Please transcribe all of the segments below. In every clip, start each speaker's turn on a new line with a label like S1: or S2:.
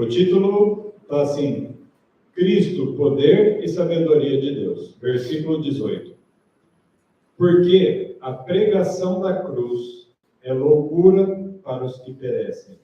S1: O título está assim: Cristo, poder e sabedoria de Deus. Versículo 18. Porque a pregação da cruz é loucura para os que perecem.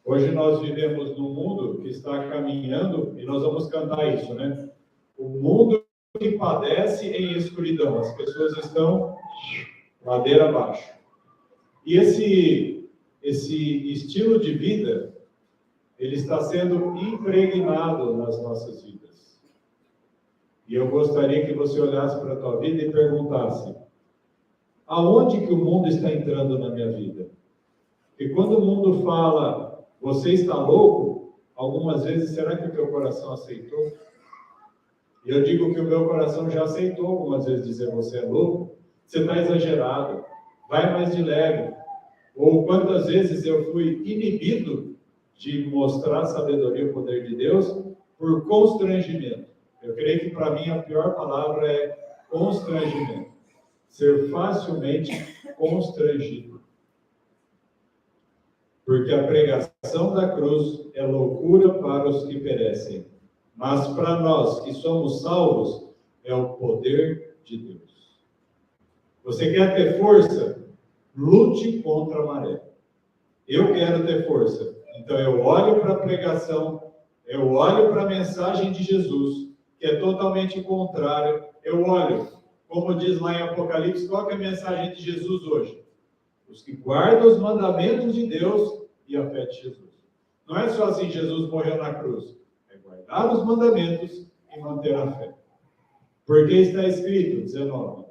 S1: Hoje nós vivemos num mundo que está caminhando, e nós vamos cantar isso, né? O mundo que padece em escuridão. As pessoas estão ladeira abaixo. E esse estilo de vida, ele está sendo impregnado nas nossas vidas. E eu gostaria que você olhasse para a tua vida e perguntasse: aonde que o mundo está entrando na minha vida? E quando o mundo fala, você está louco, algumas vezes, será que o teu coração aceitou? E eu digo que o meu coração já aceitou algumas vezes dizer, você é louco, você está exagerado, vai mais de leve. Ou quantas vezes eu fui inibido de mostrar a sabedoria e o poder de Deus por constrangimento. Eu creio que para mim a pior palavra é constrangimento. Ser facilmente constrangido. Porque a pregação da cruz é loucura para os que perecem. Mas para nós que somos salvos, é o poder de Deus. Você quer ter força? Lute contra a maré. Eu quero ter força. Então eu olho para a pregação, eu olho para a mensagem de Jesus, que é totalmente contrária. Eu olho, como diz lá em Apocalipse, qual é a mensagem de Jesus hoje? Os que guardam os mandamentos de Deus e a fé de Jesus. Não é só assim, Jesus morreu na cruz. É guardar os mandamentos e manter a fé. Porque está escrito, 19.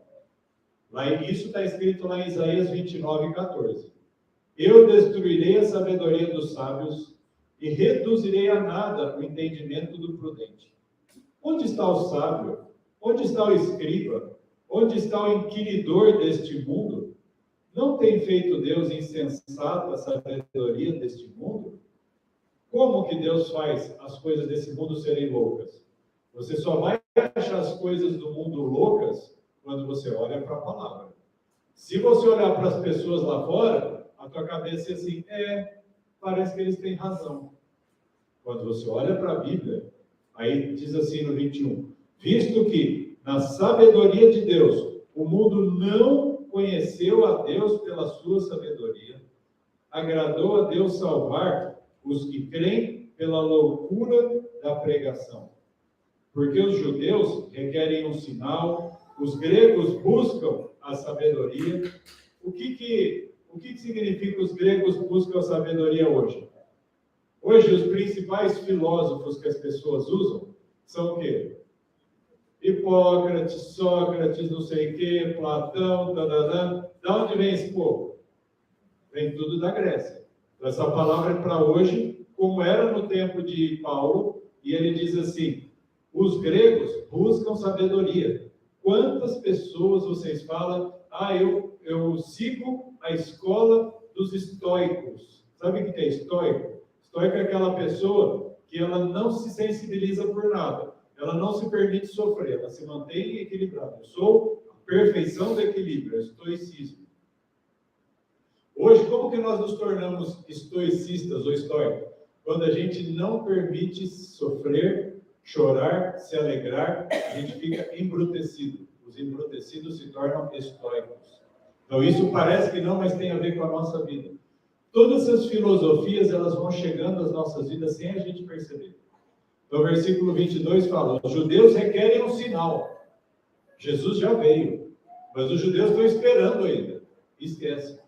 S1: Isso está escrito lá em Isaías 29, 14. Eu destruirei a sabedoria dos sábios e reduzirei a nada o entendimento do prudente. Onde está o sábio? Onde está o escriba? Onde está o inquiridor deste mundo? Não tem feito Deus insensato a sabedoria deste mundo? Como que Deus faz as coisas desse mundo serem loucas? Você só vai achar as coisas do mundo loucas quando você olha para a palavra. Se você olhar para as pessoas lá fora, a tua cabeça é assim, parece que eles têm razão. Quando você olha para a Bíblia, aí diz assim no 21, visto que na sabedoria de Deus, o mundo não conheceu a Deus pela sua sabedoria, agradou a Deus salvar os que creem pela loucura da pregação. Porque os judeus requerem um sinal, os gregos buscam a sabedoria. O que significa os gregos buscam a sabedoria hoje? Hoje, os principais filósofos que as pessoas usam são o quê? Hipócrates, Sócrates, não sei o quê, Platão, tadadã. Da onde vem esse povo? Vem tudo da Grécia. Então, essa palavra é para hoje, como era no tempo de Paulo, e ele diz assim, os gregos buscam sabedoria. Quantas pessoas vocês falam, eu sigo a escola dos estoicos. Sabe o que é estoico? Estoico é aquela pessoa que ela não se sensibiliza por nada. Ela não se permite sofrer, ela se mantém equilibrada. Eu sou a perfeição do equilíbrio, é estoicismo. Hoje, como que nós nos tornamos estoicistas ou estoicos? Quando a gente não permite sofrer, chorar, se alegrar, a gente fica embrutecido. Os embrutecidos se tornam estoicos. Então, isso parece que não, mas tem a ver com a nossa vida. Todas essas filosofias, elas vão chegando às nossas vidas sem a gente perceber. Então, o versículo 22 fala, os judeus requerem um sinal. Jesus já veio, mas os judeus estão esperando ainda. Esquece.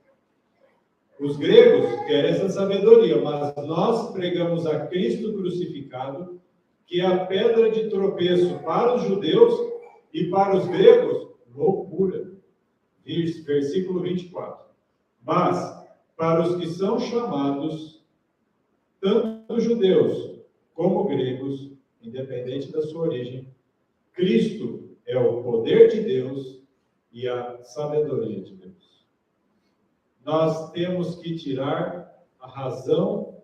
S1: Os gregos querem essa sabedoria, mas nós pregamos a Cristo crucificado, que é a pedra de tropeço para os judeus e para os gregos, loucura. Versículo 24. Mas, para os que são chamados, tanto judeus como gregos, independente da sua origem, Cristo é o poder de Deus e a sabedoria de Deus. Nós temos que tirar a razão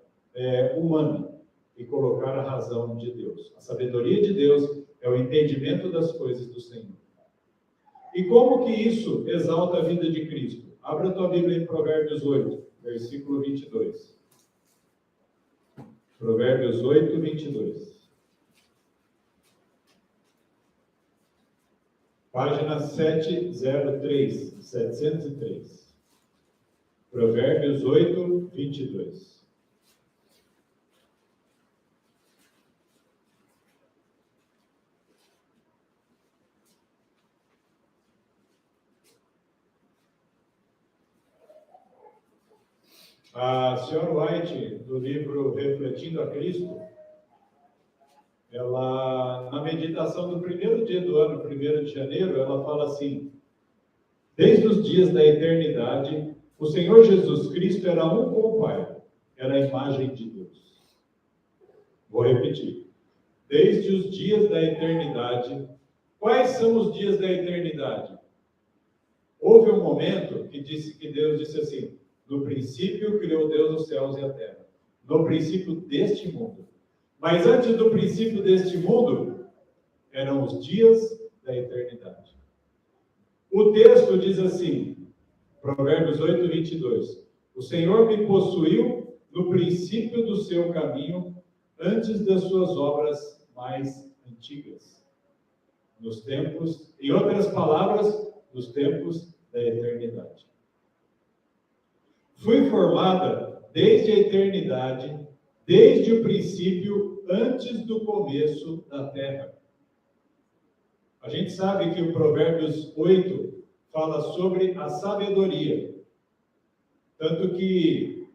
S1: humana e colocar a razão de Deus. A sabedoria de Deus é o entendimento das coisas do Senhor. E como que isso exalta a vida de Cristo? Abra a tua Bíblia em Provérbios 8, versículo 22. Provérbios 8, 22. Página 703. Provérbios 8, 22. A senhora White, do livro Refletindo a Cristo, ela, na meditação do primeiro dia do ano, 1º de janeiro, ela fala assim: desde os dias da eternidade, o Senhor Jesus Cristo era um com o Pai, era a imagem de Deus. Vou repetir. Desde os dias da eternidade. Quais são os dias da eternidade? Houve um momento que Deus disse assim: no princípio criou Deus os céus e a terra. No princípio deste mundo. Mas antes do princípio deste mundo, eram os dias da eternidade. O texto diz assim, Provérbios 8, 22. O Senhor me possuiu no princípio do seu caminho, antes das suas obras mais antigas. Nos tempos, em outras palavras, nos tempos da eternidade. Fui formada desde a eternidade, desde o princípio, antes do começo da terra. A gente sabe que o Provérbios 8 fala sobre a sabedoria. Tanto que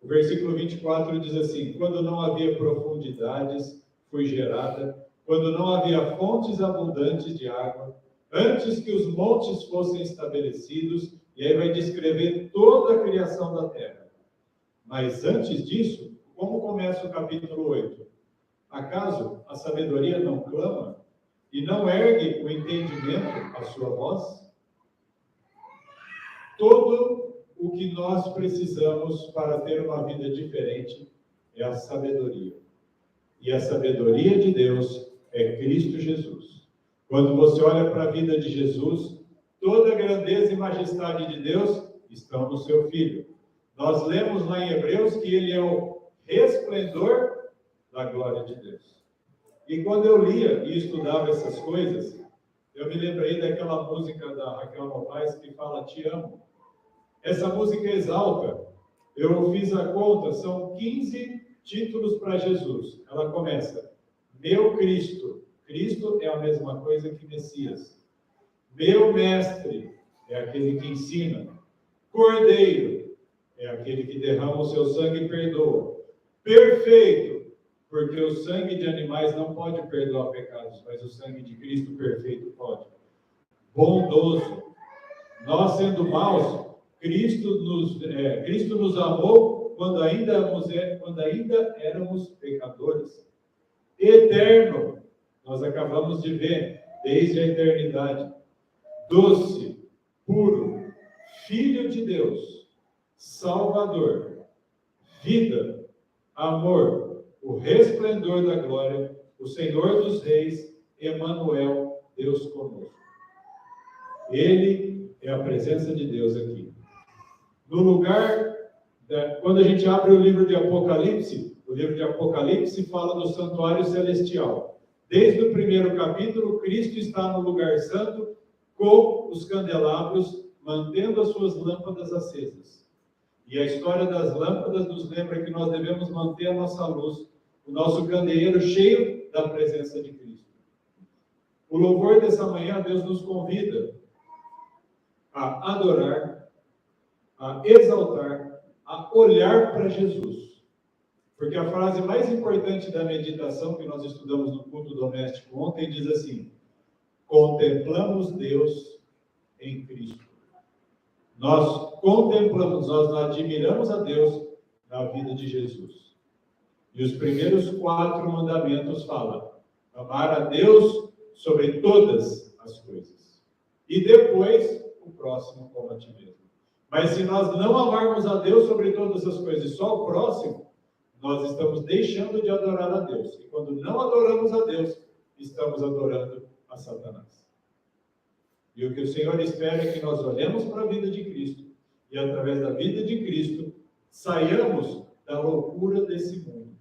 S1: o versículo 24 diz assim: quando não havia profundidades, fui gerada, quando não havia fontes abundantes de água, antes que os montes fossem estabelecidos, e aí vai descrever toda a criação da terra. Mas antes disso, como começa o capítulo 8? Acaso a sabedoria não clama e não ergue o entendimento a sua voz? Todo o que nós precisamos para ter uma vida diferente é a sabedoria. E a sabedoria de Deus é Cristo Jesus. Quando você olha para a vida de Jesus, toda a grandeza e majestade de Deus estão no seu Filho. Nós lemos lá em Hebreus que ele é o resplendor da glória de Deus. E quando eu lia e estudava essas coisas, eu me lembrei daquela música da Raquel Novaes que fala Te Amo. Essa música exalta. Eu fiz a conta, são 15 títulos para Jesus. Ela começa: Meu Cristo. Cristo é a mesma coisa que Messias. Meu Mestre é aquele que ensina. Cordeiro é aquele que derrama o seu sangue e perdoa. Perfeito, porque o sangue de animais não pode perdoar pecados, mas o sangue de Cristo perfeito pode. Bondoso. Nós, sendo maus, Cristo nos amou quando ainda éramos pecadores. Eterno, nós acabamos de ver, desde a eternidade. Doce, puro, Filho de Deus, Salvador, vida, amor, o resplendor da glória, o Senhor dos reis, Emanuel, Deus conosco. Ele é a presença de Deus aqui. No lugar, quando a gente abre o livro de Apocalipse fala do santuário celestial. Desde o primeiro capítulo, Cristo está no lugar santo, com os candelabros, mantendo as suas lâmpadas acesas. E a história das lâmpadas nos lembra que nós devemos manter a nossa luz, o nosso candeeiro cheio da presença de Cristo. O louvor dessa manhã, Deus nos convida a adorar, a exaltar, a olhar para Jesus. Porque a frase mais importante da meditação que nós estudamos no culto doméstico ontem diz assim: contemplamos Deus em Cristo. Nós contemplamos, nós admiramos a Deus na vida de Jesus. E os primeiros 4 mandamentos falam: amar a Deus sobre todas as coisas. E depois, o próximo como a ti mesmo. Mas se nós não amarmos a Deus sobre todas as coisas e só o próximo, nós estamos deixando de adorar a Deus. E quando não adoramos a Deus, estamos adorando a Satanás. E o que o Senhor espera é que nós olhemos para a vida de Cristo e, através da vida de Cristo, saiamos da loucura desse mundo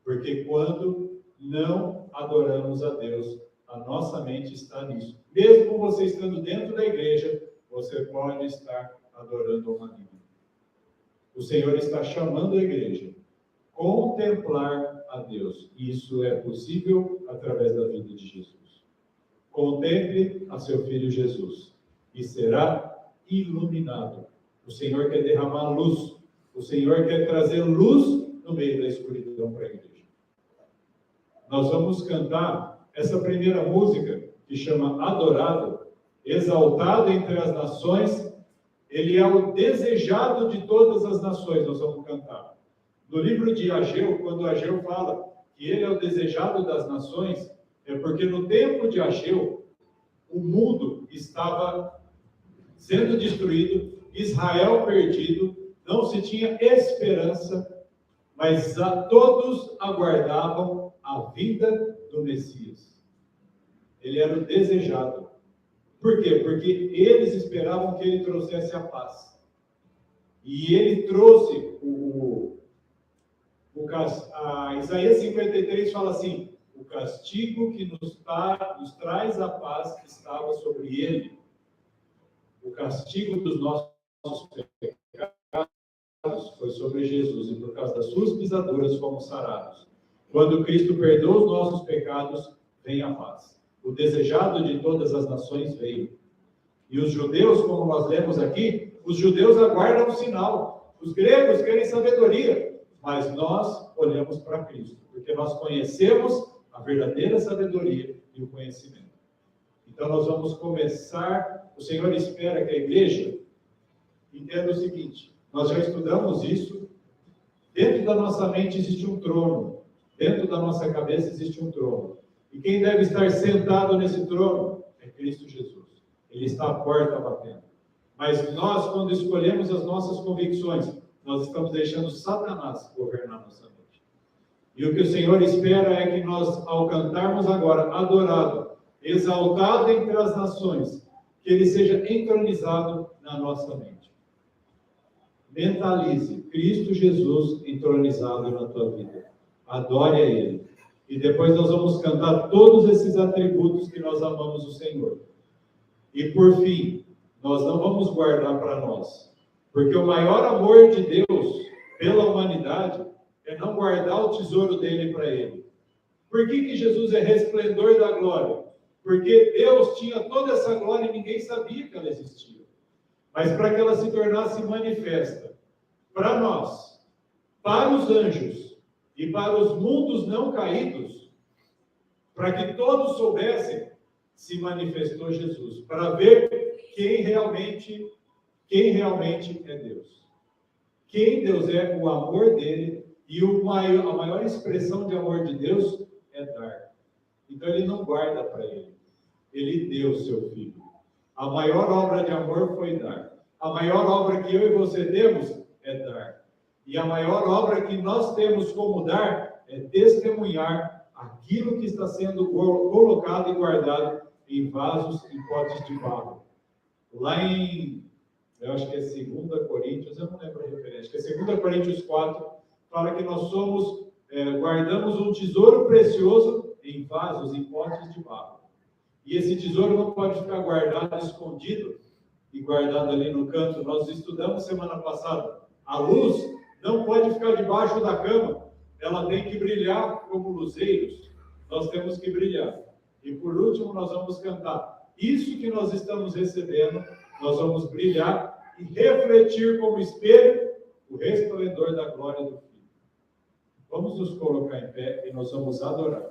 S1: Porque quando não adoramos a Deus, a nossa mente está nisso. Mesmo você estando dentro da igreja, você pode estar adorando ao maligno. O Senhor está chamando a igreja a contemplar a Deus. Isso é possível através da vida de Jesus. Contemple a seu Filho Jesus e será iluminado. O Senhor quer derramar luz. O Senhor quer trazer luz no meio da escuridão para a igreja. Nós vamos cantar essa primeira música que chama Adorado, exaltado entre as nações. Ele é o desejado de todas as nações, nós vamos cantar. No livro de Ageu, quando Ageu fala que ele é o desejado das nações, é porque no tempo de Ageu, o mundo estava sendo destruído, Israel perdido, não se tinha esperança, mas todos aguardavam a vinda do Messias. Ele era o desejado. Por quê? Porque eles esperavam que ele trouxesse a paz. E ele trouxe Isaías 53 fala assim: o castigo que nos traz a paz estava sobre ele. O castigo dos nossos pecados foi sobre Jesus, e por causa das suas pisaduras fomos sarados. Quando Cristo perdoa os nossos pecados, vem a paz. O desejado de todas as nações veio. E os judeus, como nós lemos aqui, os judeus aguardam o sinal. Os gregos querem sabedoria. Mas nós olhamos para Cristo, porque nós conhecemos a verdadeira sabedoria e o conhecimento. Então nós vamos começar. O Senhor espera que a igreja entenda o seguinte: nós já estudamos isso. Dentro da nossa mente existe um trono. Dentro da nossa cabeça existe um trono. E quem deve estar sentado nesse trono é Cristo Jesus. Ele está à porta batendo. Mas nós, quando escolhemos as nossas convicções, nós estamos deixando Satanás governar nossa mente. E o que o Senhor espera é que nós, ao cantarmos agora, adorado, exaltado entre as nações, que ele seja entronizado na nossa mente. Mentalize Cristo Jesus entronizado na tua vida. Adore a Ele. E depois nós vamos cantar todos esses atributos que nós amamos o Senhor. E por fim, nós não vamos guardar para nós. Porque o maior amor de Deus pela humanidade é não guardar o tesouro dele para ele. Por que Jesus é resplendor da glória? Porque Deus tinha toda essa glória e ninguém sabia que ela existia. Mas para que ela se tornasse manifesta para nós, para os anjos e para os mundos não caídos, para que todos soubessem, se manifestou Jesus, para ver quem realmente é Deus. Quem Deus é, o amor dele, e a maior expressão de amor de Deus é dar. Então ele não guarda para ele. Ele deu o seu filho. A maior obra de amor foi dar. A maior obra que eu e você temos é dar. E a maior obra que nós temos como dar é testemunhar aquilo que está sendo colocado e guardado em vasos, em potes de barro. Lá em, eu acho que é 2 Coríntios, eu não lembro a referência, que é 2 Coríntios 4, fala que nós guardamos um tesouro precioso em vasos, em potes de barro. E esse tesouro não pode ficar guardado, escondido e guardado ali no canto. Nós estudamos semana passada. A luz não pode ficar debaixo da cama. Ela tem que brilhar como luzeiros. Nós temos que brilhar. E por último, nós vamos cantar. Isso que nós estamos recebendo, nós vamos brilhar e refletir como espelho o resplendor da glória do Filho. Vamos nos colocar em pé e nós vamos adorar.